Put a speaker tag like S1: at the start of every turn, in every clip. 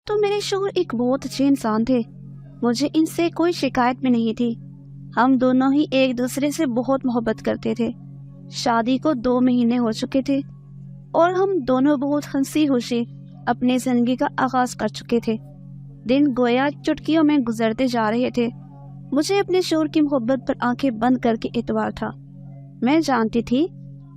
S1: تو میرے شوہر ایک بہت اچھے انسان تھے. مجھے ان سے کوئی شکایت بھی نہیں تھی. ہم دونوں ہی ایک دوسرے سے بہت محبت کرتے تھے. شادی کو 2 مہینے ہو چکے تھے اور ہم دونوں بہت ہنسی خوشی اپنی زندگی کا آغاز کر چکے تھے. دن گویا چٹکیوں میں گزرتے جا رہے تھے. مجھے اپنے شوہر کی محبت پر آنکھیں بند کر کے اعتبار تھا. میں جانتی تھی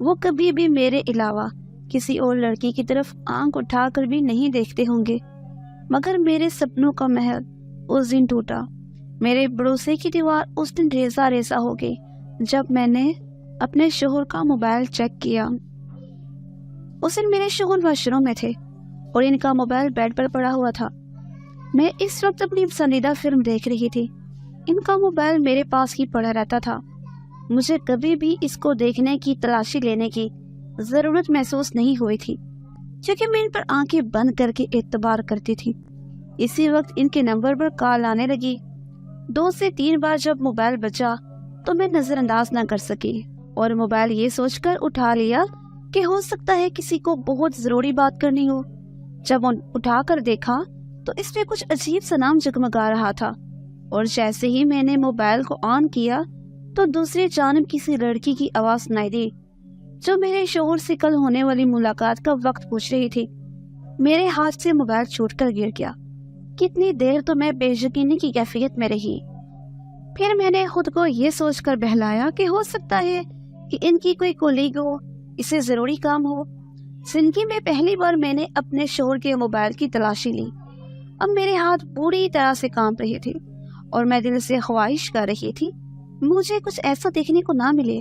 S1: وہ کبھی بھی میرے علاوہ کسی اور لڑکی کی طرف آنکھ اٹھا کر بھی نہیں دیکھتے ہوں گے. مگر میرے سپنوں کا محل اس دن ٹوٹا. میرے بھروسے کی دیوار اس دن ریزہ ریزہ ہو گئی جب میں نے اپنے شوہر کا موبائل چیک کیا. اس دن میرے شوہر واش روم میں تھے اور ان کا موبائل بیڈ پر پڑا ہوا تھا. میں اس وقت اپنی پسندیدہ فلم دیکھ رہی تھی. ان کا موبائل میرے پاس ہی پڑا رہتا تھا. مجھے کبھی بھی اس کو دیکھنے کی تلاشی لینے کی ضرورت محسوس نہیں ہوئی تھی کیونکہ میں ان پر آنکھیں بند کر کے اعتبار کرتی تھی. اسی وقت ان کے نمبر پر کال آنے لگی. 2 سے 3 بار جب موبائل بجا تو میں نظر انداز نہ کر سکی اور موبائل یہ سوچ کر اٹھا لیا کہ ہو سکتا ہے کسی کو بہت ضروری بات کرنی ہو. جب اٹھا کر دیکھا تو اس میں کچھ عجیب سا نام جگمگا رہا تھا اور جیسے ہی میں نے موبائل کو آن کیا تو دوسری جانب کسی لڑکی کی آواز سنائی دی جو میرے شوہر سے کل ہونے والی ملاقات کا وقت پوچھ رہی تھی. میرے ہاتھ سے موبائل چھوٹ کر گر گیا. کتنی دیر تو میں بے یقینی کی کیفیت میں رہی. پھر میں نے خود کو یہ سوچ کر بہلایا کہ ہو سکتا ہے کہ ان کی کوئی کولیگ ہو, اسے ضروری کام ہو. زندگی میں پہلی بار میں نے اپنے شوہر کے موبائل کی تلاشی لی. اب میرے ہاتھ پوری طرح سے کانپ رہے تھے اور میں دل سے خواہش کر رہی تھی مجھے کچھ ایسا دیکھنے کو نہ ملے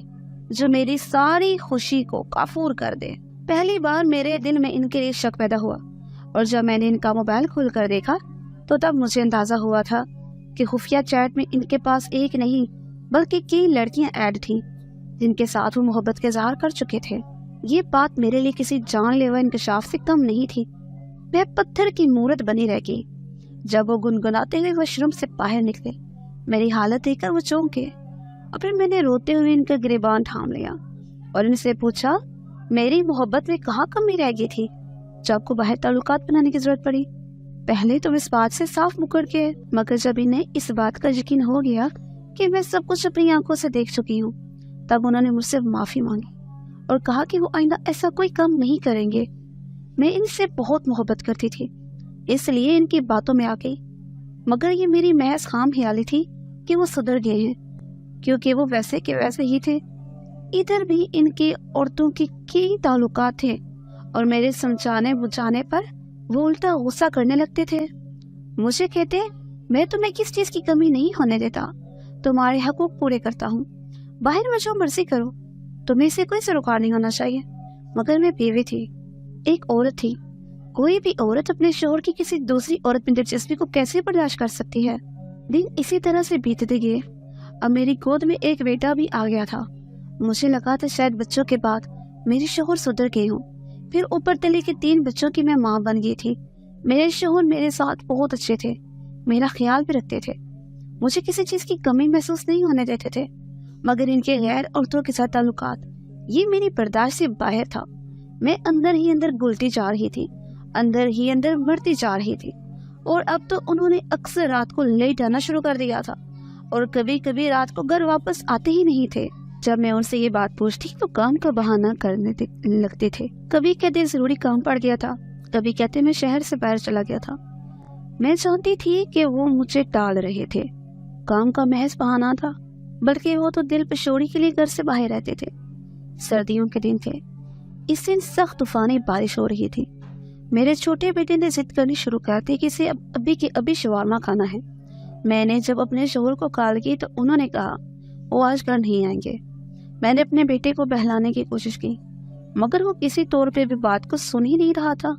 S1: جو میری ساری خوشی کو کافور کر دے. پہلی بار میرے دل میں ان کے لیے شک پیدا ہوا اور جب میں نے ان کا موبائل کھول کر دیکھا تو تب مجھے اندازہ ہوا تھا کہ خفیہ چیٹ میں ان کے پاس ایک نہیں بلکہ کئی لڑکیاں ایڈ تھیں جن کے ساتھ وہ محبت کے اظہار کر چکے تھے. یہ بات میرے لیے کسی جان لیوا انکشاف سے کم نہیں تھی. میں پتھر کی مورت بنی رہ گئی جب وہ گنگناتے ہوئے واش روم سے باہر نکلے. میری حالت دیکھ کر وہ چونکے اور پھر میں نے روتے ہوئے ان کا گریبان تھام لیا اور ان سے پوچھا میری محبت میں کہاں کمی رہ گئی تھی جو آپ کو باہر تعلقات بنانے کی ضرورت پڑی. پہلے تو اس بات سے صاف مکر کے مگر جب انہیں اس بات کا یقین ہو گیا کہ میں سب کچھ اپنی آنکھوں سے دیکھ چکی ہوں تب انہوں نے مجھ سے معافی مانگی اور کہا کہ وہ آئندہ ایسا کوئی کام نہیں کریں گے. میں ان سے بہت محبت کرتی تھی اس لیے ان کی باتوں میں آ گئی مگر یہ میری محض خام خیالی تھی کہ وہ سدھر گئے ہیں کیونکہ وہ ویسے کے ویسے ہی تھے. ادھر بھی ان کی عورتوں کی کئی تعلقات تھے اور میرے سمجھانے بجھانے پر وہ الٹا غصہ کرنے لگتے تھے. مجھے کہتے میں تمہیں کس چیز کی کمی نہیں ہونے دیتا, تمہارے حقوق پورے کرتا ہوں, باہر میں جو مرضی کرو, تمہیں سے کوئی سروکار نہیں ہونا چاہیے. مگر میں بیوی تھی, ایک عورت تھی. کوئی بھی عورت اپنے شوہر کی کسی دوسری عورت میں دلچسپی کو کیسے برداشت کر سکتی ہے. دن اسی طرح سے بیتتے گئے. اب میری گود میں ایک بیٹا بھی آ گیا تھا. مجھے لگا تھا شاید بچوں کے بعد میرے شوہر سدھر گئے ہوں. پھر اوپر تلے کے 3 بچوں کی میں ماں بن گئی تھی. میرے شوہر میرے ساتھ بہت اچھے تھے, میرا خیال بھی رکھتے تھے, مجھے کسی چیز کی کمی محسوس نہیں ہونے دیتے تھے. مگر ان کے غیر عورتوں کے ساتھ تعلقات یہ میری برداشت سے باہر تھا. میں اندر ہی اندر گلتی جا رہی تھی, اندر ہی اندر مرتی جا رہی تھی. اور اب تو انہوں نے اکثر رات کو لیٹ آنا شروع کر دیا تھا اور کبھی کبھی رات کو گھر واپس آتے ہی نہیں تھے. جب میں ان سے یہ بات پوچھتی تو کام کا بہانہ کرنے لگتے تھے. کبھی کہتے ضروری کام پڑ گیا تھا, کبھی کہتے میں شہر سے باہر چلا گیا تھا. میں جانتی تھی کہ وہ مجھے ٹال رہے تھے, کام کا محض بہانہ تھا, بلکہ وہ تو دل پشوڑی کے لیے گھر سے باہر رہتے تھے. سردیوں کے دن تھے. اس دن سخت طوفانی بارش ہو رہی تھی. میرے چھوٹے بیٹے نے ضد کرنی شروع کر دی کہ اسے ابھی کے ابھی شاورما کھانا ہے. میں نے جب اپنے شوہر کو کال کی تو انہوں نے کہا وہ آج گھر نہیں آئیں گے. میں نے اپنے بیٹے کو بہلانے کی کوشش کی مگر وہ کسی طور پہ بھی بات کو سن ہی نہیں رہا تھا.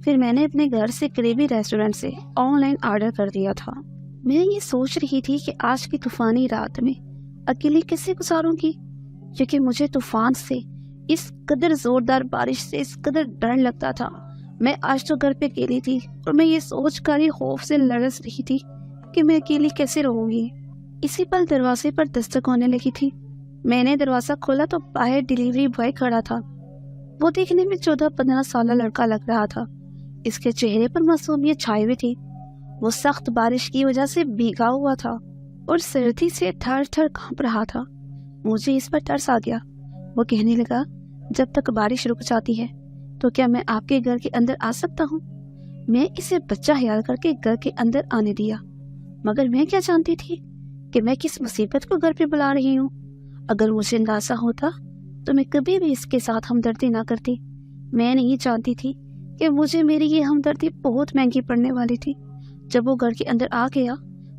S1: پھر میں نے اپنے گھر سے قریبی ریسٹورنٹ سے آن لائن آرڈر کر دیا تھا. میں یہ سوچ رہی تھی کہ آج کی طوفانی رات میں اکیلی کیسے گزاروں گی, کیونکہ مجھے طوفان سے, اس قدر زوردار بارش سے اس قدر ڈر لگتا تھا. میں آج تو گھر پہ اکیلی تھی اور میں یہ سوچ کر ہی خوف سے لرز رہی تھی کہ میں اکیلی کیسے رہوں گی. اسی پل دروازے پر دستک ہونے لگی تھی. میں نے دروازہ کھولا تو باہر ڈیلیوری بوائے کھڑا تھا. وہ دیکھنے میں 14-15 سالہ لڑکا لگ رہا تھا. اس کے چہرے پر معصومیت چھائی ہوئی تھی۔ وہ سخت بارش کی وجہ سے بھیگا ہوا تھا اور سردی سے تھر تھر کانپ رہا تھا۔ مجھے اس پر ترس آ گیا۔ وہ کہنے لگا، جب تک بارش رک جاتی ہے تو کیا میں آپ کے گھر کے اندر آ سکتا ہوں؟ میں اسے بچہ خیال کر کے گھر کے اندر آنے دیا، مگر میں کیا جانتی تھی کہ میں کس مصیبت کو گھر پہ بلا رہی ہوں۔ اگر مجھے اندازہ ہوتا تو میں کبھی بھی اس کے ساتھ ہمدردی نہ کرتی۔ میں نہیں جانتی تھی کہ مجھے میری یہ ہمدردی بہت مہنگی پڑنے والی تھی۔ جب وہ گھر کے اندر آ گیا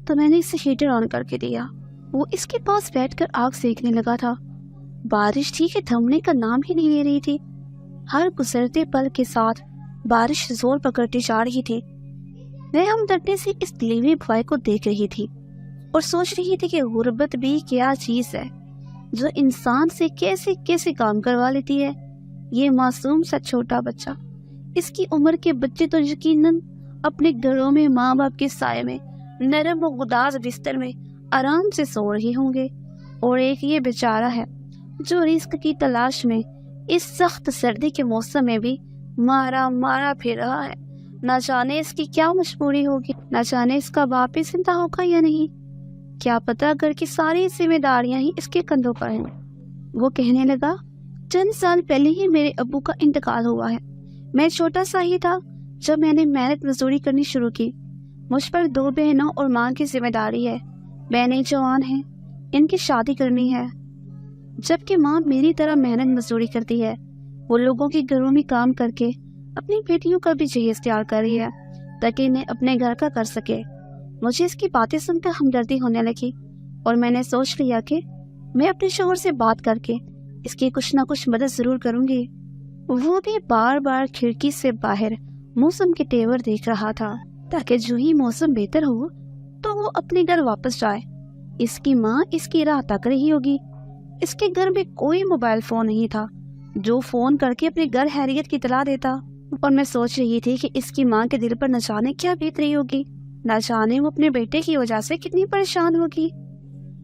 S1: تو میں نے اسے ہیٹر آن کر کے دیا۔ وہ اس کے پاس بیٹھ کر آگ سیکنے لگا تھا۔ بارش تھی کہ تھمنے کا نام ہی نہیں لے رہی تھی۔ ہر گزرتے پل کے ساتھ بارش زور پکڑتی جا رہی تھی۔ میں ہمدردی سے اس ڈلیوری بوائے کو دیکھ رہی تھی اور سوچ رہی تھی کہ غربت بھی کیا چیز ہے جو انسان سے کیسے کیسے کام کروا لیتی ہے۔ یہ معصوم سا چھوٹا بچہ، اس کی عمر کے بچے تو یقیناً اپنے گھروں میں ماں باپ کے سائے میں نرم و گداز بستر میں آرام سے سو رہے ہوں گے، اور ایک یہ بیچارہ ہے جو رزق کی تلاش میں اس سخت سردی کے موسم میں بھی مارا مارا پھر رہا ہے۔ نہ جانے اس کی کیا مجبوری ہوگی، نہ جانے اس کا باپ ہی زندہ ہوگا یا نہیں، کیا پتہ گھر کی ساری ذمہ داریاں ہی اس کے کندھوں پر ہیں۔ وہ کہنے لگا، چند سال پہلے ہی میرے ابو کا انتقال ہوا ہے۔ میں چھوٹا سا ہی تھا جب میں نے محنت مزدوری کرنی شروع کی۔ مجھ پر 2 بہنوں اور ماں کی ذمہ داری ہے۔ بہنیں جوان ہیں، ان کی شادی کرنی ہے، جبکہ ماں میری طرح محنت مزدوری کرتی ہے۔ وہ لوگوں کے گھروں میں کام کر کے اپنی بیٹیوں کا بھی جہیز تیار کر رہی ہے تاکہ انہیں اپنے گھر کا کر سکے۔ مجھے اس کی باتیں سن کر ہمدردی ہونے لگی اور میں نے سوچ لیا کہ میں اپنے شوہر سے بات کر کے اس کی کچھ نہ کچھ مدد ضرور کروں گی۔ وہ بھی بار بار کھڑکی سے باہر موسم کے تیور دیکھ رہا تھا تاکہ جو ہی موسم بہتر ہو تو وہ اپنے گھر واپس جائے۔ اس کی ماں اس کی راہ تک رہی ہوگی۔ اس کے گھر میں کوئی موبائل فون نہیں تھا جو فون کر کے اپنے گھر خیریت کی اطلاع دیتا، اور میں سوچ رہی تھی کہ اس کی ماں کے دل پر نہ جانے کیا بیت رہی ہوگی، نہ جانے وہ اپنے بیٹے کی وجہ سے کتنی پریشان ہوگی۔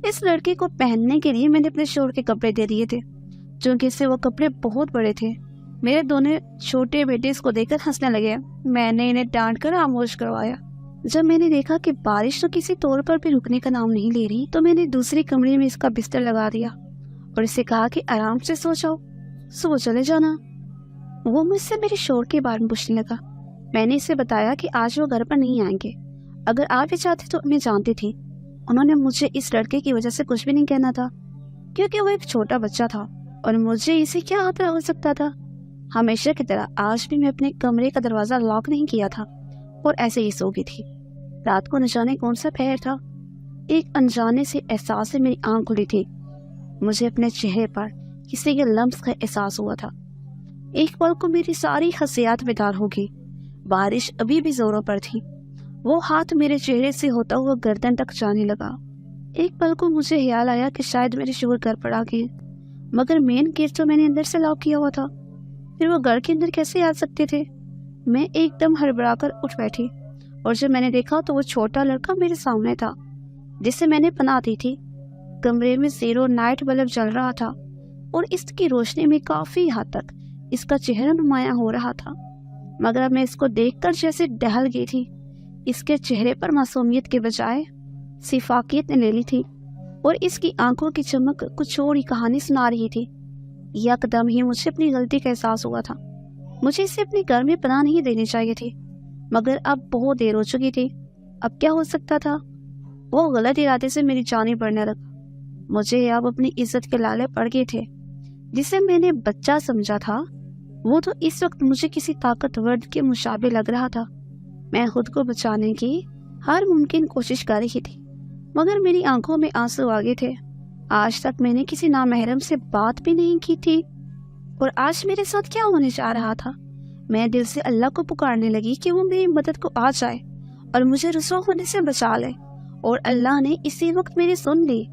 S1: اس لڑکے کو پہننے کے لیے میں نے اپنے شوہر کے کپڑے دے دیے تھے، چونکہ اس سے وہ کپڑے بہت بڑے تھے۔ میرے دونوں چھوٹے بیٹے اس کو دیکھ کر ہنسنے لگے۔ میں نے انہیں ڈانٹ کر خاموش کروایا۔ جب میں نے دیکھا کہ بارش تو کسی طور پر بھی رکنے کا نام نہیں لے رہی تو میں نے دوسری کمرے میں اس کا بستر لگا دیا اور اسے کہا کہ آرام سے سو جاؤ، صبح چلے جانا۔ وہ مجھ سے میرے شوہر کے بارے میں پوچھنے لگا۔ میں نے اسے بتایا کہ آج وہ گھر پر نہیں آئیں گے، اگر آپ بھی چاہتے تو میں جانتی تھی انہوں نے مجھے اس لڑکے کی وجہ سے کچھ بھی نہیں کہنا تھا، کیونکہ وہ ایک چھوٹا بچہ تھا اور مجھے اسے کیا خطرہ ہو سکتا تھا۔ ہمیشہ کی طرح آج بھی میں اپنے کمرے کا دروازہ لاک نہیں کیا تھا اور ایسے ہی سو گئی تھی۔ رات کو نہ جانے کون سا پہر تھا، ایک انجانے سے احساس سے میری آنکھ کھلی تھی۔ مجھے اپنے چہرے پر کسی کے لمس کا احساس ہوا تھا۔ ایک پل کو میری ساری خصیات بیدار ہو گئی۔ بارش ابھی بھی زوروں پر تھی۔ وہ ہاتھ میرے چہرے سے ہوتا ہوا گردن تک جانے لگا۔ ایک پل کو مجھے خیال آیا کہ شاید میرے شوہر گھر پر آ گئے، مگر مین گیٹ تو میں نے اندر سے لاک کیا ہوا تھا، پھر وہ گھر کے اندر کیسے آ سکتے تھے؟ میں ایک دم ہڑبڑا کر اٹھ بیٹھی اور جب میں نے دیکھا تو وہ چھوٹا لڑکا میرے سامنے تھا جسے میں نے پناہ دی تھی۔ کمرے میں 0 نائٹ بلب جل رہا تھا اور اس کی روشنی میں کافی حد تک اس کا چہرہ نمایاں ہو رہا تھا، مگر اب میں اس کو دیکھ کر جیسے دہل گئی تھی۔ اس کے چہرے پر معصومیت کے بجائے سفاکیت نے لے لی تھی اور اس کی آنکھوں کی چمک کچھ اور ہی کہانی سنا رہی تھی۔ یکدم ہی مجھے اپنی غلطی کا احساس ہوا تھا۔ مجھے اسے اپنے گھر میں پناہ نہیں دینی چاہیے تھی، مگر اب بہت دیر ہو چکی تھی۔ اب کیا ہو سکتا تھا؟ وہ غلط ارادے سے میری جانیں پڑنے لگا۔ مجھے اب اپنی عزت کے لالے پڑ گئے تھے۔ جسے میں نے بچہ سمجھا تھا وہ تو اس وقت مجھے کسی طاقتور کے مشابہ لگ رہا تھا۔ میں خود کو بچانے کی ہر ممکن کوشش کر رہی تھی، مگر میری آنکھوں میں آنسو آ گئے تھے۔ آج تک میں نے کسی نامحرم سے بات بھی نہیں کی تھی، اور آج میرے ساتھ کیا ہونے جا رہا تھا؟ میں دل سے اللہ کو پکارنے لگی کہ وہ میری مدد کو آ جائے اور مجھے رسوا ہونے سے بچا لے، اور اللہ نے اسی وقت میری سن لی۔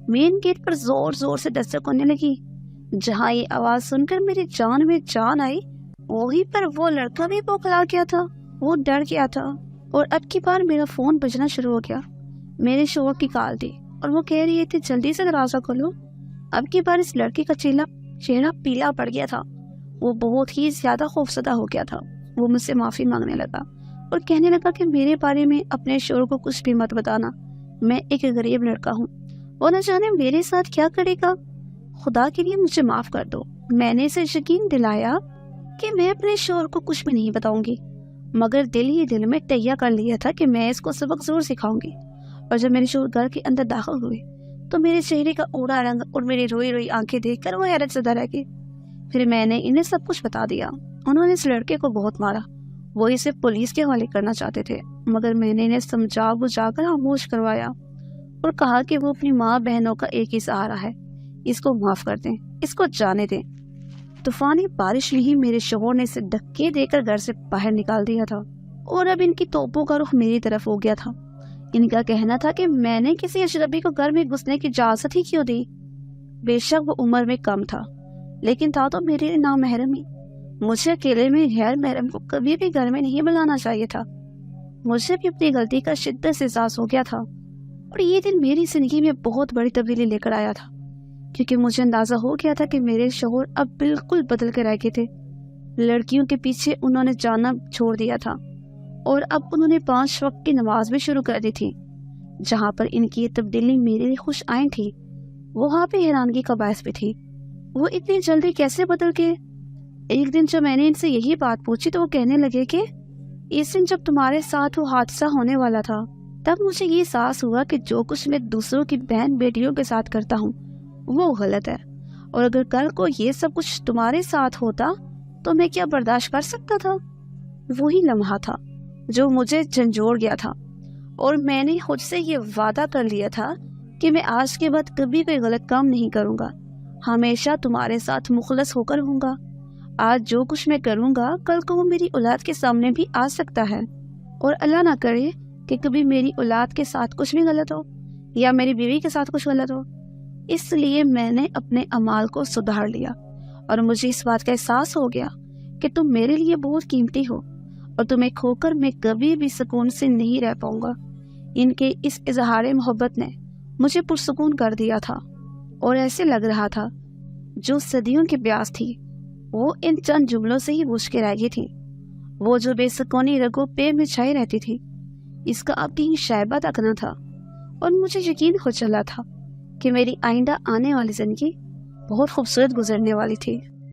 S1: مین گیٹ پر زور زور سے دستک ہونے لگی۔ جہاں یہ آواز سن کر میری جان میں جان آئی، وہیں پر وہ لڑکا بھی بوکھلا گیا تھا۔ وہ ڈر گیا تھا اور اب کی بار میرا فون بجنا شروع ہو گیا۔ میرے شوہر کی کال تھی اور وہ کہہ رہی تھی جلدی سے دروازہ کھولو۔ اب کی بار اس لڑکے کا چہرہ پیلا پڑ گیا تھا۔ وہ بہت ہی زیادہ خوفزدہ ہو گیا تھا۔ وہ مجھ سے معافی مانگنے لگا اور کہنے لگا کہ میرے بارے میں اپنے شوہر کو کچھ بھی مت بتانا، میں ایک غریب لڑکا ہوں، وہ نہ جانے میرے ساتھ کیا کرے گا، خدا کے لیے مجھے معاف کر دو۔ میں نے اسے یقین دلایا کہ میں اپنے شوہر کو کچھ بھی نہیں بتاؤں گی، مگر دل ہی دل میں تیہ کر لیا تھا کہ میں اس کو سبق ضرور سکھاؤں گی۔ اور جب میرے شوہر گھر کے اندر داخل ہوئے تو میرے چہرے کا اوڑا رنگ اور میری روئی روئی آنکھیں دیکھ کر وہ حیرت زدہ رہ گئی۔ پھر میں نے انہیں سب کچھ بتا دیا۔ انہوں نے اس لڑکے کو بہت مارا، وہ اسے پولیس کے حوالے کرنا چاہتے تھے، مگر میں نے انہیں سمجھا بجھا کر خاموش کروایا اور کہا کہ وہ اپنی ماں بہنوں کا ایک ہی سہارا ہے، اس کو معاف کر دیں، اس کو جانے دیں۔ طوفانی بارش میں ہی میرے شوہر نے اسے دھکے دے کر گھر سے باہر نکال دیا تھا اور اب ان کی توپوں کا رخ میری طرف ہو گیا تھا۔ ان کا کہنا تھا کہ میں نے کسی اجنبی کو گھر میں گھسنے کی اجازت ہی کیوں دی؟ بے شک وہ عمر میں کم تھا، لیکن تھا تو میرے نامحرم ہی۔ مجھے اکیلے میں غیر محرم کو کبھی بھی گھر میں نہیں بلانا چاہیے تھا۔ مجھے بھی اپنی غلطی کا شدت سے احساس ہو گیا تھا اور یہ دن میری زندگی میں بہت بڑی تبدیلی لے کر آیا تھا، کیونکہ مجھے اندازہ ہو گیا تھا کہ میرے شوہر اب بالکل بدل کے رہ گئے تھے۔ لڑکیوں کے پیچھے انہوں نے جانا چھوڑ دیا تھا اور اب انہوں نے 5 وقت کی نماز بھی شروع کر دی تھی۔ جہاں پر ان کی یہ تبدیلی میرے لیے خوش آئیں تھی، وہاں پہ حیرانگی کا باعث بھی تھی۔ وہ اتنی جلدی کیسے بدل گئے؟ ایک دن جب میں نے ان سے یہی بات پوچھی تو وہ کہنے لگے کہ اس دن جب تمہارے ساتھ وہ حادثہ ہونے والا تھا، تب مجھے یہ احساس ہوا کہ جو کچھ میں دوسروں کی بہن بیٹیوں کے ساتھ کرتا ہوں وہ غلط ہے، اور اگر کل کو یہ سب کچھ تمہارے ساتھ ہوتا تو میں کیا برداشت کر سکتا تھا؟ وہی لمحہ تھا جو مجھے جھنجھوڑ گیا تھا، اور میں نے خود سے یہ وعدہ کر لیا تھا کہ میں آج کے بعد کبھی کوئی غلط کام نہیں کروں گا، ہمیشہ تمہارے ساتھ مخلص ہو کر ہوں گا۔ آج جو کچھ میں کروں گا کل کو وہ میری اولاد کے سامنے بھی آ سکتا ہے، اور اللہ نہ کرے کہ کبھی میری اولاد کے ساتھ کچھ بھی غلط ہو یا میری بیوی کے ساتھ کچھ غلط ہو۔ اس لیے میں نے اپنے اعمال کو سدھار لیا، اور مجھے اس بات کا احساس ہو گیا کہ تم میرے لیے بہت قیمتی ہو، اور تمہیں کھو کر میں کبھی بھی سکون سے نہیں رہ پاؤں گا۔ ان کے اس اظہار محبت نے مجھے پرسکون کر دیا تھا، اور ایسے لگ رہا تھا جو صدیوں کی پیاس تھی وہ ان چند جملوں سے ہی بجھ کے رہ گئی تھی۔ وہ جو بے سکونی رگوں پہ میں چھائی رہتی تھی، اس کا اب کہیں شائبہ تک نہ تھا، اور مجھے یقین ہو چلا تھا کہ میری آئندہ آنے والی زندگی بہت خوبصورت گزرنے والی تھی۔